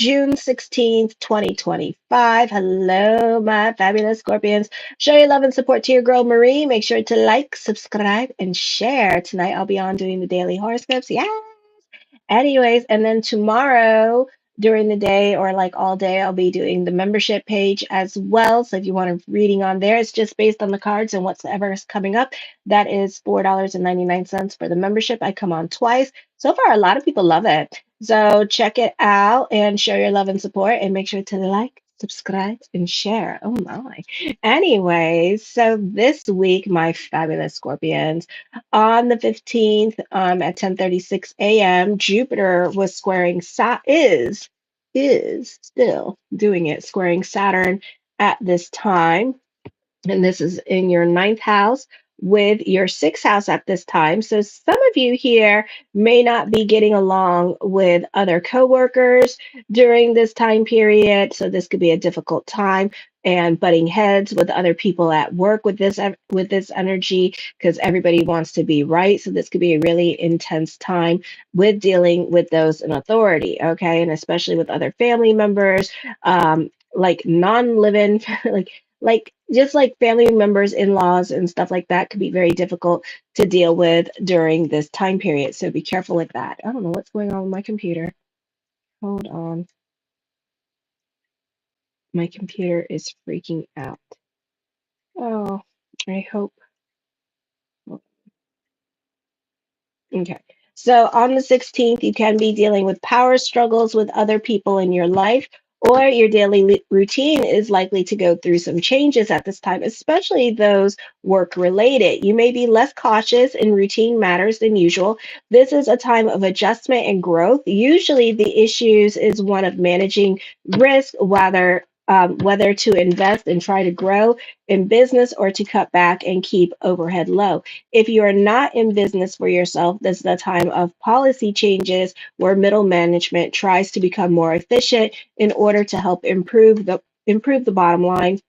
June 16th, 2025. Hello, my fabulous Scorpions. Show your love and support to your girl Marie. Make sure to like, subscribe, and share. Tonight I'll be on doing the daily horoscopes. Yeah. Anyways, and then tomorrow during the day or like all day, I'll be doing the membership page as well. So if you want a reading on there, it's just based on the cards and whatsoever is coming up. That is $4.99 for the membership. I come on twice. So far, a lot of people love it. So check it out and show your love and support and make sure to like, subscribe, and share. Oh my. Anyways, so this week, my fabulous Scorpions, on the 15th, at 10:36 a.m., Jupiter was squaring is still doing it, squaring Saturn at this time, and this is in your ninth house with your sixth house at this time. So some of you here may not be getting along with other coworkers during this time period. So this could be a difficult time and butting heads with other people at work with this energy because everybody wants to be right. So this could be a really intense time with dealing with those in authority. Okay, and especially with other family members, like non-living, like just like family members, in-laws, and stuff like that could be very difficult to deal with during this time period. So be careful with that. I don't know what's going on with my computer. Hold on. My computer is freaking out. Oh, I hope. Okay. So on the 16th, you can be dealing with power struggles with other people in your life, or your daily routine is likely to go through some changes at this time, especially those work related. You may be less cautious in routine matters than usual. This is a time of adjustment and growth. Usually, the issues is one of managing risk, whether to invest and try to grow in business or to cut back and keep overhead low. If you are not in business for yourself, this is the time of policy changes where middle management tries to become more efficient in order to help improve the bottom line.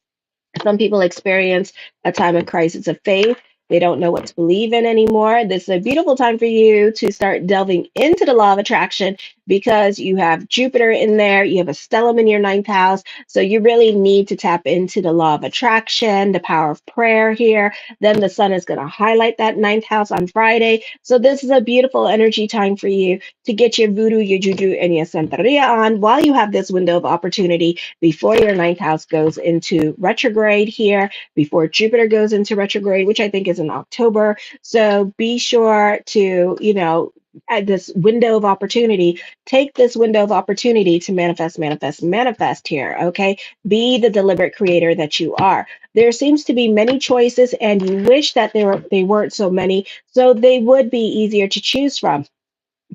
Some people experience a time of crisis of faith. They don't know what to believe in anymore. This is a beautiful time for you to start delving into the law of attraction because you have Jupiter in there, you have a stellium in your ninth house. So you really need to tap into the law of attraction, the power of prayer here. Then the sun is going to highlight that ninth house on Friday. So this is a beautiful energy time for you to get your voodoo, your juju, and your santeria on while you have this window of opportunity before your ninth house goes into retrograde here, before Jupiter goes into retrograde, which I think is in October. So be sure to, at this window of opportunity, take this window of opportunity to manifest, manifest, manifest here. Okay. Be the deliberate creator that you are. There seems to be many choices, and you wish that they weren't so many, so they would be easier to choose from.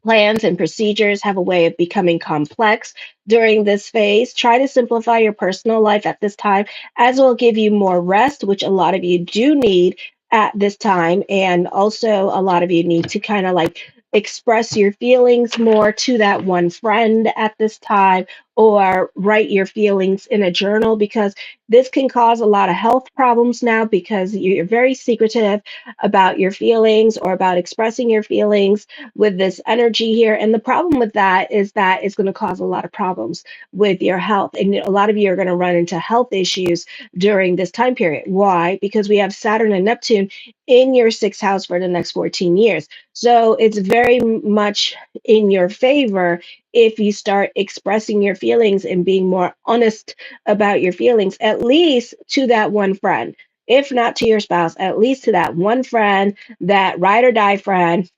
Plans and procedures have a way of becoming complex during this phase. Try to simplify your personal life at this time, as will give you more rest, which a lot of you do need at this time. And also, a lot of you need to kind of like express your feelings more to that one friend at this time, or write your feelings in a journal, because this can cause a lot of health problems now because you're very secretive about your feelings or about expressing your feelings with this energy here. And the problem with that is that it's going to cause a lot of problems with your health. And a lot of you are going to run into health issues during this time period. Why? Because we have Saturn and Neptune in your sixth house for the next 14 years. So it's very much in your favor if you start expressing your feelings and being more honest about your feelings, at least to that one friend. If not to your spouse, at least to that one friend, that ride or die friend,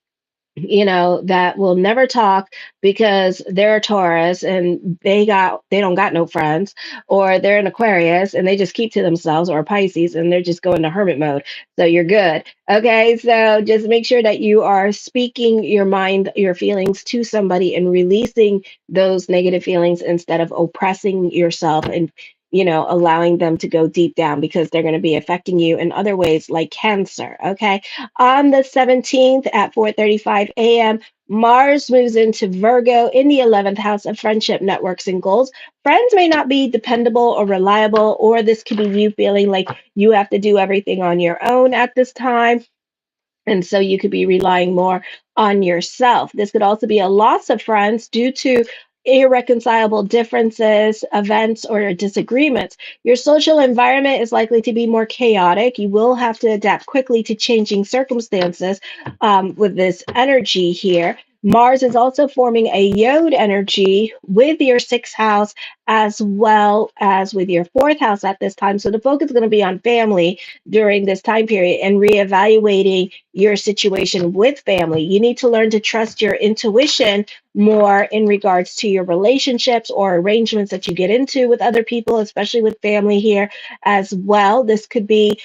that will never talk because they're a Taurus and they don't got no friends, or they're an Aquarius and they just keep to themselves, or a Pisces and they're just going to hermit mode. So you're good. Okay, so just make sure that you are speaking your mind, your feelings to somebody and releasing those negative feelings instead of oppressing yourself and allowing them to go deep down, because they're going to be affecting you in other ways like cancer. Okay, on the 17th at 4:35 a.m., Mars moves into Virgo in the 11th house of friendship, networks, and goals. Friends may not be dependable or reliable, or this could be you feeling like you have to do everything on your own at this time. And so you could be relying more on yourself. This could also be a loss of friends due to irreconcilable differences, events, or disagreements. Your social environment is likely to be more chaotic. You will have to adapt quickly to changing circumstances with this energy here. Mars is also forming a yod energy with your sixth house as well as with your fourth house at this time. So the focus is going to be on family during this time period and reevaluating your situation with family. You need to learn to trust your intuition more in regards to your relationships or arrangements that you get into with other people, especially with family here as well. This could be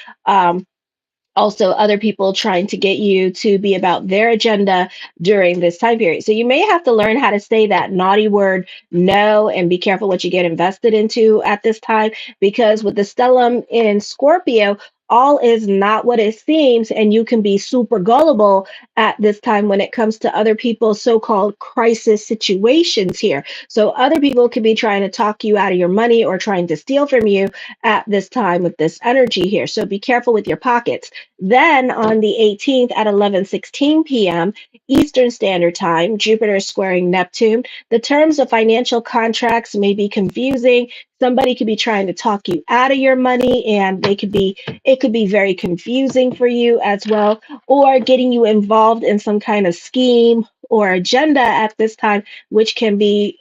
also other people trying to get you to be about their agenda during this time period. So you may have to learn how to say that naughty word no and be careful what you get invested into at this time, because with the stellium in Scorpio, all is not what it seems, and you can be super gullible at this time when it comes to other people's so-called crisis situations here. So other people could be trying to talk you out of your money or trying to steal from you at this time with this energy here. So be careful with your pockets. Then on the 18th at 11:16 p.m. Eastern Standard Time, Jupiter is squaring Neptune. The terms of financial contracts may be confusing. Somebody could be trying to talk you out of your money, and it could be very confusing for you as well, or getting you involved in some kind of scheme or agenda at this time, which can be,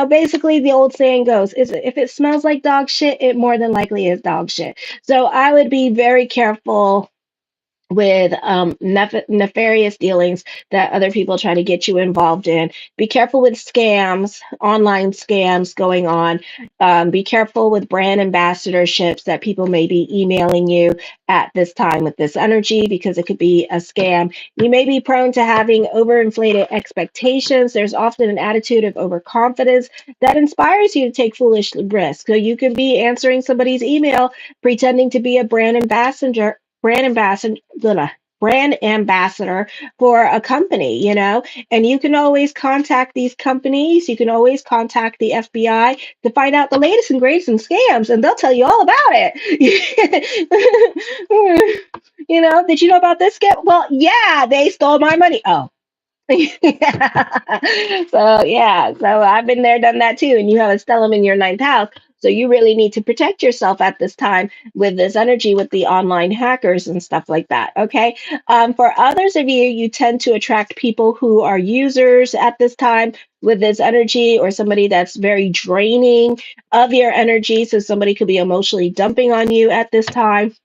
basically the old saying goes, is if it smells like dog shit, it more than likely is dog shit. So I would be very careful with nefarious dealings that other people try to get you involved in. Be careful with scams, online scams going on. Be careful with brand ambassadorships that people may be emailing you at this time with this energy, because it could be a scam. You may be prone to having overinflated expectations. There's often an attitude of overconfidence that inspires you to take foolish risks. So you could be answering somebody's email pretending to be a brand ambassador brand ambassador for a company, and you can always contact these companies. You can always contact the FBI to find out the latest and greatest in scams, and they'll tell you all about it. Did you know about this scam? Well, yeah, they stole my money. Oh, so I've been there, done that too. And you have a stellium in your ninth house. So you really need to protect yourself at this time with this energy with the online hackers and stuff like that. Okay. For others of you, you tend to attract people who are users at this time with this energy, or somebody that's very draining of your energy. So somebody could be emotionally dumping on you at this time.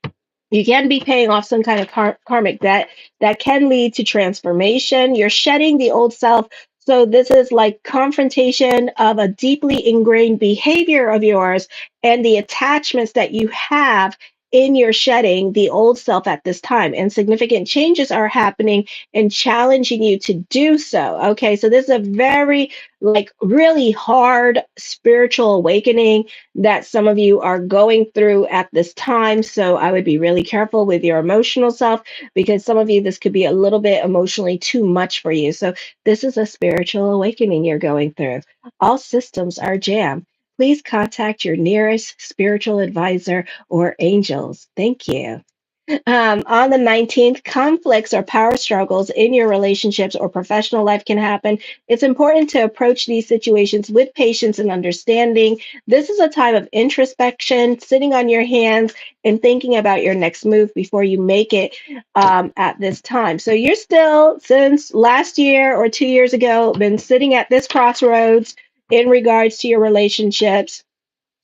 You can be paying off some kind of karmic debt that can lead to transformation. You're shedding the old self. So this is like confrontation of a deeply ingrained behavior of yours and the attachments that you have in your shedding the old self at this time. And significant changes are happening and challenging you to do so. Okay, so this is a very really hard spiritual awakening that some of you are going through at this time. So I would be really careful with your emotional self, because some of you, this could be a little bit emotionally too much for you. So this is a spiritual awakening you're going through. All systems are jammed. Please contact your nearest spiritual advisor or angels. Thank you. On the 19th, conflicts or power struggles in your relationships or professional life can happen. It's important to approach these situations with patience and understanding. This is a time of introspection, sitting on your hands and thinking about your next move before you make it at this time. So you're still, since last year or 2 years ago, been sitting at this crossroads in regards to your relationships.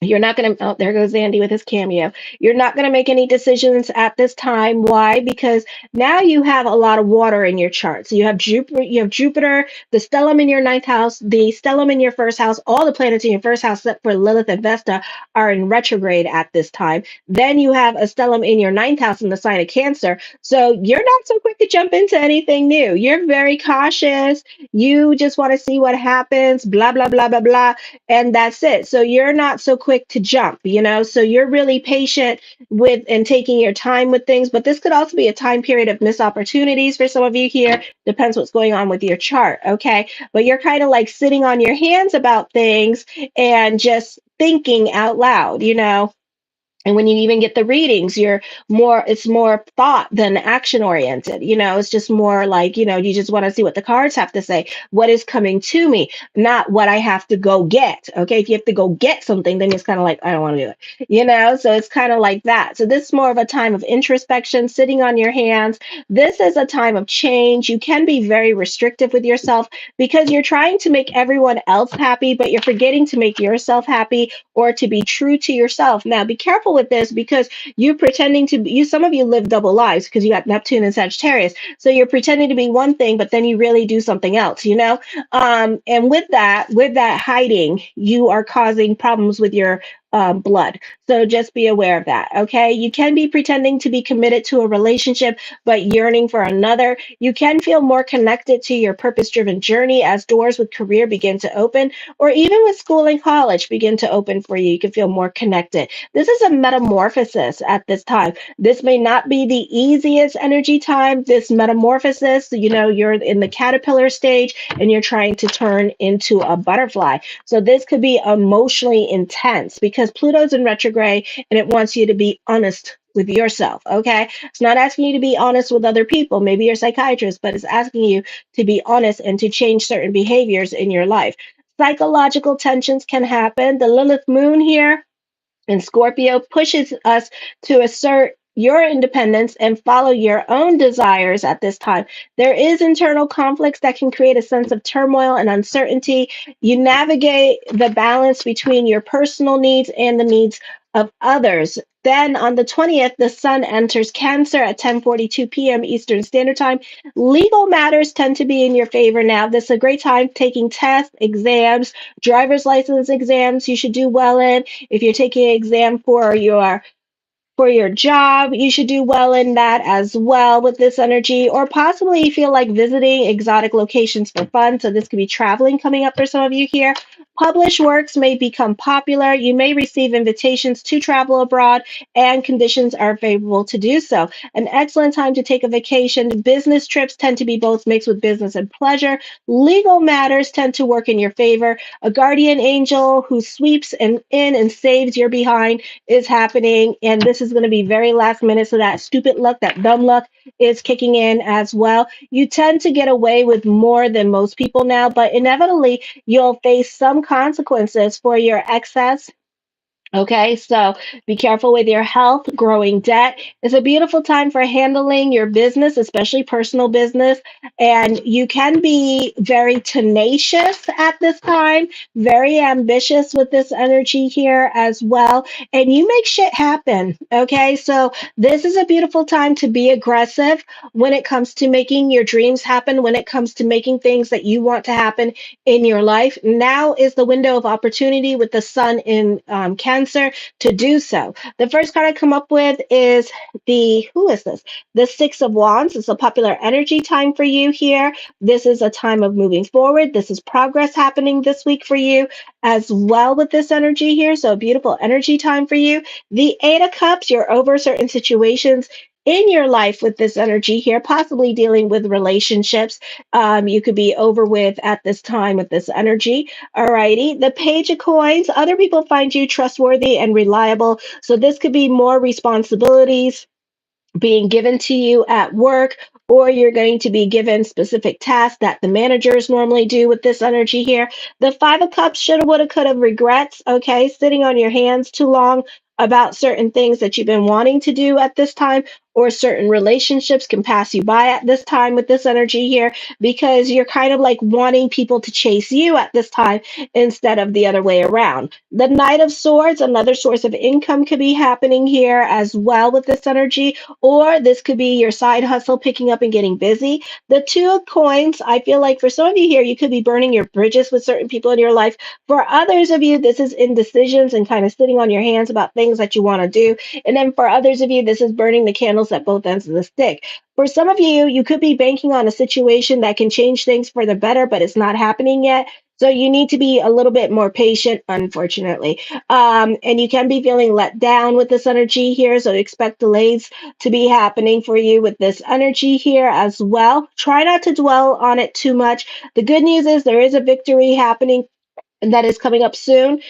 You're not going to, oh, there goes Andy with his cameo. You're not going to make any decisions at this time. Why? Because now you have a lot of water in your chart. So you have Jupiter, the stellium in your ninth house, the stellium in your first house, all the planets in your first house, except for Lilith and Vesta, are in retrograde at this time. Then you have a stellium in your ninth house in the sign of Cancer. So you're not so quick to jump into anything new. You're very cautious. You just want to see what happens, blah, blah, blah, blah, blah. And that's it. So you're not so quick to jump, so you're really patient with and taking your time with things. But this could also be a time period of missed opportunities for some of you here. Depends what's going on with your chart. Okay. But you're kind of like sitting on your hands about things and just thinking out loud, And when you even get the readings, it's more thought than action oriented. It's just more like, you just want to see what the cards have to say, what is coming to me, not what I have to go get. Okay. If you have to go get something, then it's kind of like, I don't want to do it, So it's kind of like that. So this is more of a time of introspection, sitting on your hands. This is a time of change. You can be very restrictive with yourself because you're trying to make everyone else happy, but you're forgetting to make yourself happy or to be true to yourself. Now, be careful with this because you're pretending to be, some of you live double lives because you got Neptune and Sagittarius. So you're pretending to be one thing, but then you really do something else. And with that hiding, you are causing problems with your blood. So just be aware of that. Okay. You can be pretending to be committed to a relationship, but yearning for another. You can feel more connected to your purpose driven journey as doors with career begin to open, or even with school and college begin to open for you. You can feel more connected. This is a metamorphosis at this time. This may not be the easiest energy time. This metamorphosis, you're in the caterpillar stage and you're trying to turn into a butterfly. So this could be emotionally intense because Pluto's in retrograde and it wants you to be honest with yourself. Okay. It's not asking you to be honest with other people. Maybe you're a psychiatrist, but it's asking you to be honest and to change certain behaviors in your life. Psychological tensions can happen. The Lilith moon here and Scorpio pushes us to assert your independence and follow your own desires at this time. There is internal conflicts that can create a sense of turmoil and uncertainty. You navigate the balance between your personal needs and the needs of others. Then on the 20th, the sun enters Cancer at 10:42 p.m. Eastern Standard Time. Legal matters tend to be in your favor now. This is a great time taking tests, exams, driver's license exams you should do well in. If you're taking an exam for your job, you should do well in that as well with this energy, or possibly you feel like visiting exotic locations for fun. So this could be traveling coming up for some of you here. Published works may become popular. You may receive invitations to travel abroad, and conditions are favorable to do so. An excellent time to take a vacation. Business trips tend to be both mixed with business and pleasure. Legal matters tend to work in your favor. A guardian angel who sweeps in and saves your behind is happening, and this is going to be very last minute. So that stupid luck, that dumb luck is kicking in as well. You tend to get away with more than most people now, but inevitably you'll face some consequences for your excess. Okay, so be careful with your health. Growing debt is a beautiful time for handling your business, especially personal business. And you can be very tenacious at this time, very ambitious with this energy here as well. And you make shit happen. Okay, so this is a beautiful time to be aggressive when it comes to making your dreams happen, when it comes to making things that you want to happen in your life. Now is the window of opportunity with the sun in Cancer to do so. The first card I come up with is who is this? The Six of Wands. It's a popular energy time for you here. This is a time of moving forward. This is progress happening this week for you as well with this energy here. So a beautiful energy time for you. The Eight of Cups, you're over certain situations in your life with this energy here, possibly dealing with relationships. You could be over with at this time with this energy. Alrighty. The Page of Coins. Other people find you trustworthy and reliable. So this could be more responsibilities being given to you at work, or you're going to be given specific tasks that the managers normally do with this energy here. The Five of Cups, shoulda, woulda, coulda, regrets. Okay, sitting on your hands too long about certain things that you've been wanting to do at this time, or certain relationships can pass you by at this time with this energy here because you're kind of like wanting people to chase you at this time instead of the other way around. The Knight of Swords, another source of income could be happening here as well with this energy, or this could be your side hustle picking up and getting busy. The Two of Coins, I feel like for some of you here, you could be burning your bridges with certain people in your life. For others of you, this is indecisions and kind of sitting on your hands about things that you want to do. And then for others of you, this is burning the candles at both ends of the stick. For some of you, you could be banking on a situation that can change things for the better, but it's not happening yet. So you need to be a little bit more patient, unfortunately. And you can be feeling let down with this energy here. So expect delays to be happening for you with this energy here as well. Try not to dwell on it too much. The good news is there is a victory happening that is coming up soon,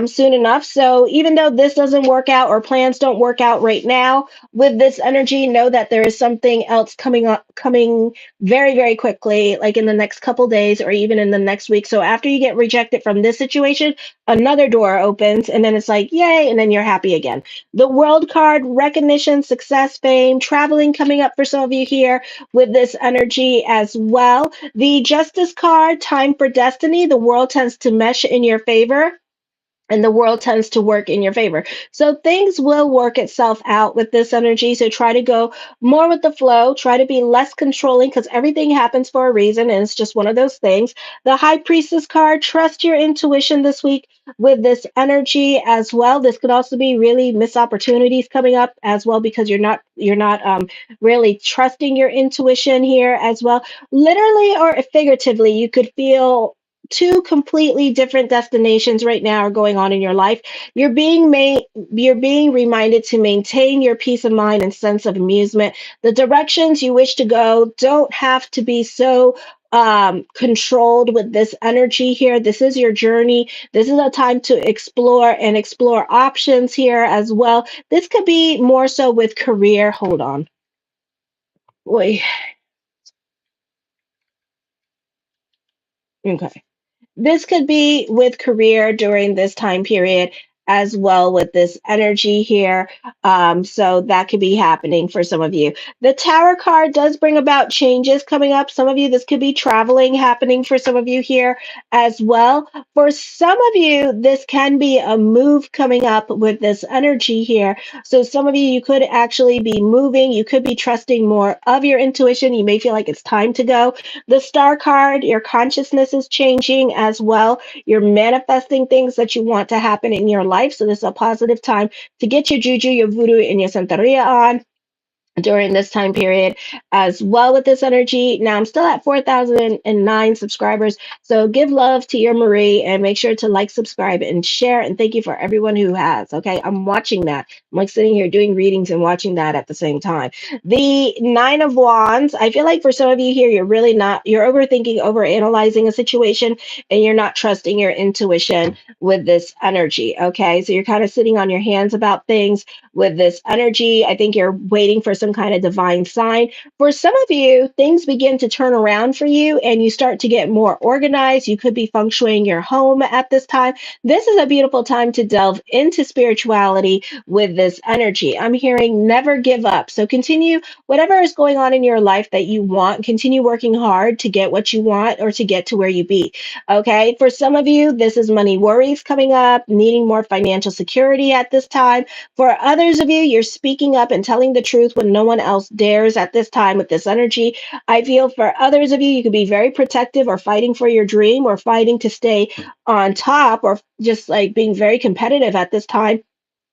soon enough. So even though this doesn't work out or plans don't work out right now with this energy, know that there is something else coming up, coming very, very quickly, like in the next couple days or even in the next week. So after you get rejected from this situation, another door opens and then it's like, yay, and then you're happy again. The world card, recognition, success, fame, traveling coming up for some of you here with this energy as well. The Justice card, time for destiny. The world tends to mesh in your favor and the world tends to work in your favor. So things will work itself out with this energy. So try to go more with the flow, try to be less controlling because everything happens for a reason and it's just one of those things. The High Priestess card, trust your intuition this week with this energy as well. This could also be really missed opportunities coming up as well because you're not really trusting your intuition here as well. Literally or figuratively, you could feel two completely different destinations right now are going on in your life. You're being reminded to maintain your peace of mind and sense of amusement. The directions you wish to go don't have to be so controlled with this energy here. This is your journey. This is a time to explore and explore options here as well. This could be more so with career. Hold on. Wait. Okay. This could be with career during this time period as well with this energy here. So that could be happening for some of you. The Tower card does bring about changes coming up. Some of you, this could be traveling happening for some of you here as well. For some of you, this can be a move coming up with this energy here. So some of you, you could actually be moving. You could be trusting more of your intuition. You may feel like it's time to go. The Star card, your consciousness is changing as well. You're manifesting things that you want to happen in your life. So this is a positive time to get your juju, your voodoo, and your santeria on during this time period as well with this energy. Now I'm still at 4,009 subscribers. So give love to your Marie and make sure to like, subscribe, and share. And thank you for everyone who has. Okay. I'm watching that. I'm like sitting here doing readings and watching that at the same time. The Nine of Wands. I feel like for some of you here, you're overthinking, overanalyzing a situation, and you're not trusting your intuition with this energy. Okay. So you're kind of sitting on your hands about things with this energy. I think you're waiting for some kind of divine sign. For some of you, things begin to turn around for you and you start to get more organized. You could be feng shuiing your home at this time. This is a beautiful time to delve into spirituality with this energy. I'm hearing never give up. So continue whatever is going on in your life that you want, continue working hard to get what you want or to get to where you be. Okay. For some of you, this is money worries coming up, needing more financial security at this time. For others of you, you're speaking up and telling the truth when no one else dares at this time with this energy. I feel for others of you, you could be very protective or fighting for your dream or fighting to stay on top or just like being very competitive at this time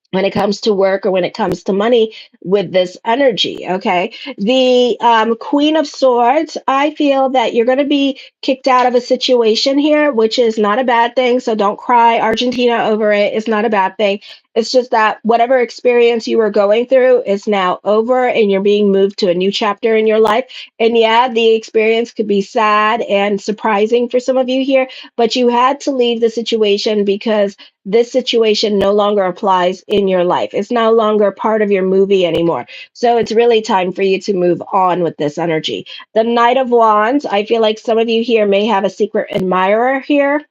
when it comes to work or when it comes to money with this energy. Okay. The Queen of Swords, I feel that you're going to be kicked out of a situation here, which is not a bad thing. So don't cry, Argentina, over it. It's not a bad thing. It's just that whatever experience you were going through is now over and you're being moved to a new chapter in your life. And yeah, the experience could be sad and surprising for some of you here, but you had to leave the situation because this situation no longer applies in your life. It's no longer part of your movie anymore. So it's really time for you to move on with this energy. The Knight of Wands, I feel like some of you here may have a secret admirer here.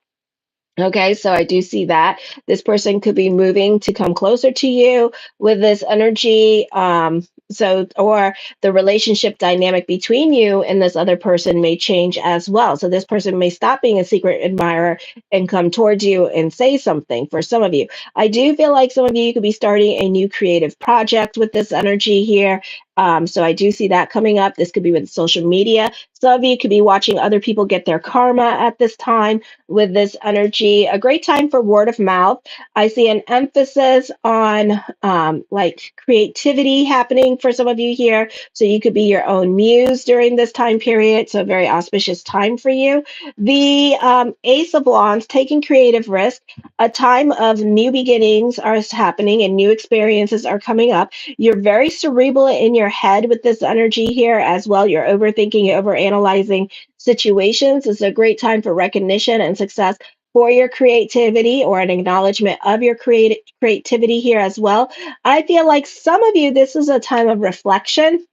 Okay, so I do see that this person could be moving to come closer to you with this energy. Or the relationship dynamic between you and this other person may change as well. So this person may stop being a secret admirer and come towards you and say something for some of you. I do feel like some of you could be starting a new creative project with this energy here. So I do see that coming up. This could be with social media. Some of you could be watching other people get their karma at this time with this energy. A great time for word of mouth. I see an emphasis on like creativity happening for some of you here. So you could be your own muse during this time period. So a very auspicious time for you. The Ace of Wands, taking creative risk. A time of new beginnings are happening and new experiences are coming up. You're very cerebral in your head with this energy here as well. You're overthinking, overanalyzing situations. It's a great time for recognition and success. for your creativity or an acknowledgement of your creativity here as well. I feel like some of you, this is a time of reflection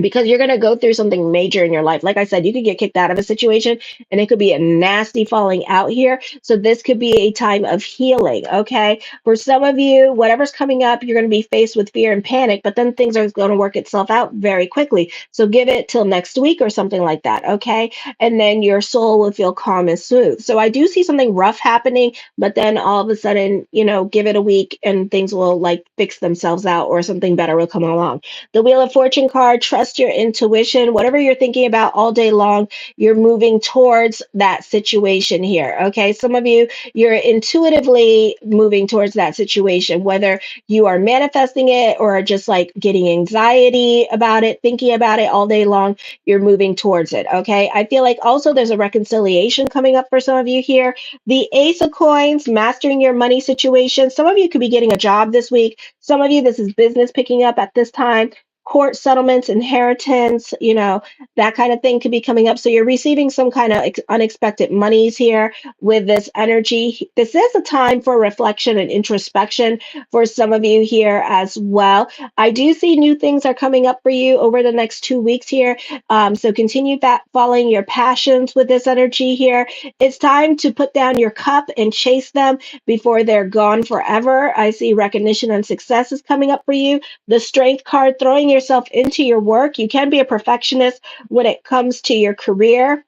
because you're going to go through something major in your life. Like I said, you could get kicked out of a situation and it could be a nasty falling out here. So this could be a time of healing. Okay. For some of you, whatever's coming up, you're going to be faced with fear and panic, but then things are going to work itself out very quickly. So give it till next week or something like that. Okay. And then your soul will feel calm and smooth. So I do see something rough happening, but then all of a sudden, give it a week and things will like fix themselves out or something better will come along. The Wheel of Fortune card, trust your intuition. Whatever you're thinking about all day long, you're moving towards that situation here. Okay. Some of you, you're intuitively moving towards that situation, whether you are manifesting it or just like getting anxiety about it, thinking about it all day long, you're moving towards it. Okay. I feel like also there's a reconciliation coming up for some of you here. The Ace of Coins, mastering your money situation. Some of you could be getting a job this week. Some of you, this is business picking up at this time. Court settlements, inheritance, that kind of thing could be coming up. So you're receiving some kind of unexpected monies here with this energy. This is a time for reflection and introspection for some of you here as well. I do see new things are coming up for you over the next 2 weeks here. So continue following your passions with this energy here. It's time to put down your cup and chase them before they're gone forever. I see recognition and success is coming up for you. The Strength card, throwing yourself into your work. You can be a perfectionist when it comes to your career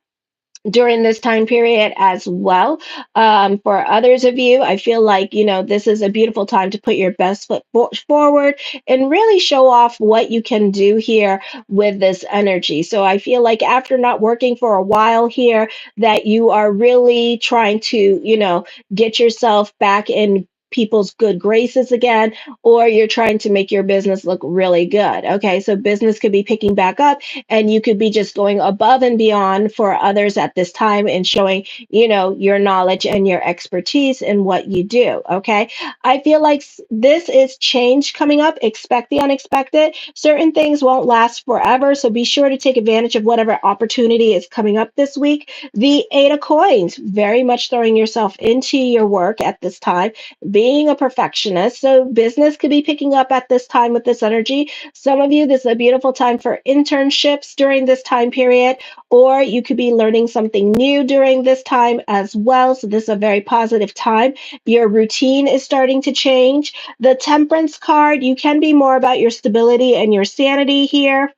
during this time period as well. For others of you, I feel like, this is a beautiful time to put your best foot forward and really show off what you can do here with this energy. So I feel like after not working for a while here, that you are really trying to, get yourself back in people's good graces again, or you're trying to make your business look really good. Okay, so business could be picking back up and you could be just going above and beyond for others at this time and showing your knowledge and your expertise in what you do. Okay, I feel like this is change coming up. Expect the unexpected. Certain things won't last forever, so be sure to take advantage of whatever opportunity is coming up this week. The Eight of Coins, very much throwing yourself into your work at this time, being a perfectionist. So business could be picking up at this time with this energy. Some of you, this is a beautiful time for internships during this time period, or you could be learning something new during this time as well. So this is a very positive time. Your routine is starting to change. The Temperance card, you can be more about your stability and your sanity here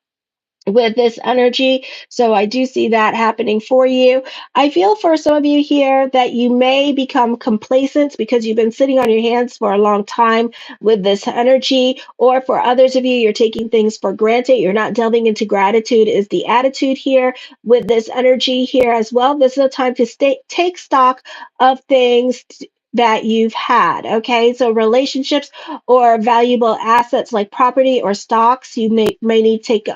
with this energy. So I do see that happening for you. I feel for some of you here that you may become complacent because you've been sitting on your hands for a long time with this energy, or for others of you, you're taking things for granted. You're not delving into gratitude is the attitude here with this energy here as well. This is a time to take stock of things that you've had. Okay, so relationships or valuable assets like property or stocks, you may need to take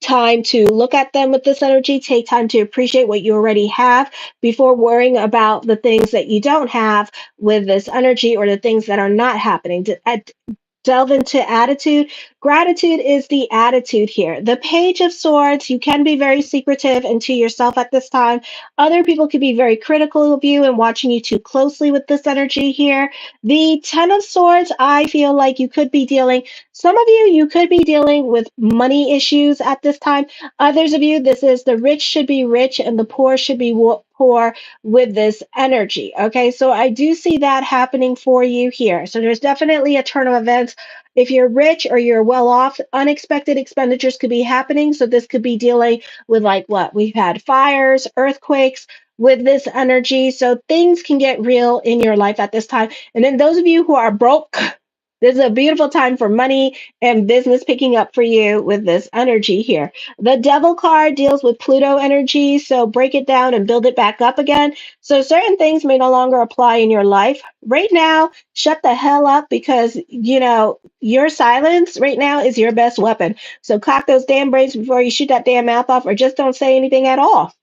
time to look at them with this energy. Take time to appreciate what you already have before worrying about the things that you don't have with this energy, or the things that are not happening. Delve into attitude. Gratitude is the attitude here. The Page of Swords, you can be very secretive and to yourself at this time. Other people could be very critical of you and watching you too closely with this energy here. The Ten of Swords, I feel like some of you could be dealing with money issues at this time. Others of you, this is the rich should be rich and the poor should be poor with this energy. Okay, so I do see that happening for you here. So there's definitely a turn of events. If you're rich or you're well off, unexpected expenditures could be happening. So this could be dealing with like what we've had fires, earthquakes with this energy. So things can get real in your life at this time. And then those of you who are broke, this is a beautiful time for money and business picking up for you with this energy here. The Devil card deals with Pluto energy, so break it down and build it back up again. So certain things may no longer apply in your life. Right now, shut the hell up because, your silence right now is your best weapon. So cock those damn brains before you shoot that damn mouth off, or just don't say anything at all.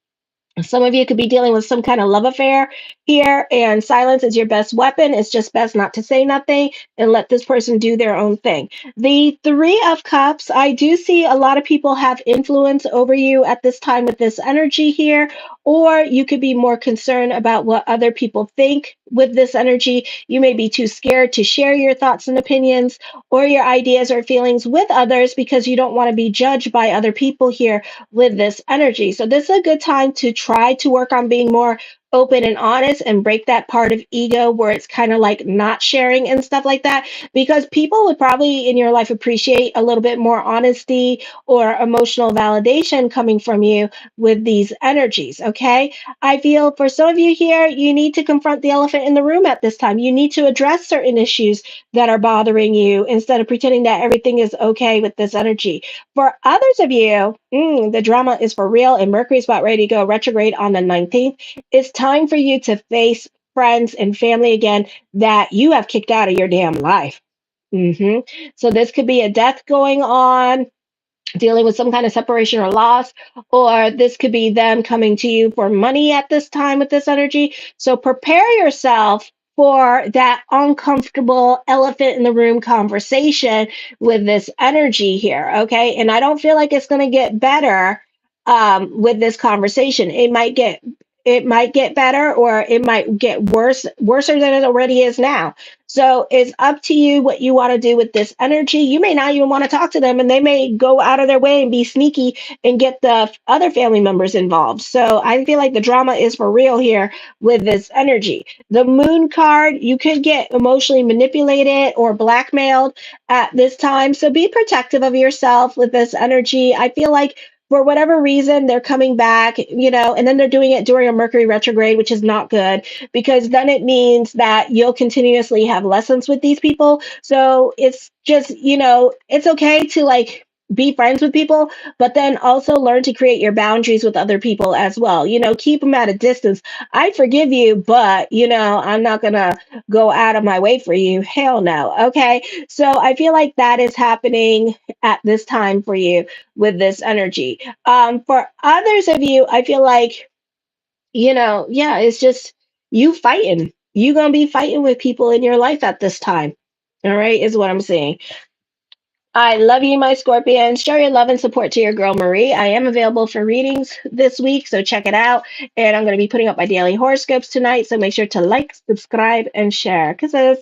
Some of you could be dealing with some kind of love affair here, and silence is your best weapon. It's just best not to say nothing and let this person do their own thing. The Three of Cups, I do see a lot of people have influence over you at this time with this energy here, or you could be more concerned about what other people think with this energy. You may be too scared to share your thoughts and opinions or your ideas or feelings with others because you don't want to be judged by other people here with this energy. So, this is a good time to try to work on being more open and honest and break that part of ego where it's kind of like not sharing and stuff like that, because people would probably in your life appreciate a little bit more honesty or emotional validation coming from you with these energies. Okay, I feel for some of you here, you need to confront the elephant in the room at this time. You need to address certain issues that are bothering you instead of pretending that everything is okay with this energy. For others of you, the drama is for real, and Mercury is about ready to go retrograde on the 19th. It's time for you to face friends and family again that you have kicked out of your damn life. hmm So this could be a death going on, dealing with some kind of separation or loss, or this could be them coming to you for money at this time with this energy. So prepare yourself for that uncomfortable elephant in the room conversation with this energy here. Okay. And I don't feel like it's going to get better with this conversation. It might get better, or it might get worse than it already is now. So it's up to you what you want to do with this energy. You may not even want to talk to them, and they may go out of their way and be sneaky and get the other family members involved. So I feel like the drama is for real here with this energy. The moon card, you could get emotionally manipulated or blackmailed at this time. So be protective of yourself with this energy. I feel like for whatever reason, they're coming back, and then they're doing it during a Mercury retrograde, which is not good because then it means that you'll continuously have lessons with these people. So it's just, it's okay to like be friends with people, but then also learn to create your boundaries with other people as well. Keep them at a distance. I forgive you, but, I'm not going to go out of my way for you. Hell no. Okay. So I feel like that is happening at this time for you with this energy. For others of you, I feel like, yeah, it's just you fighting. You gonna be fighting with people in your life at this time. All right, is what I'm saying. I love you, my Scorpions. Show your love and support to your girl Marie. I am available for readings this week, so check it out. And I'm going to be putting up my daily horoscopes tonight, so make sure to like, subscribe, and share. Kisses.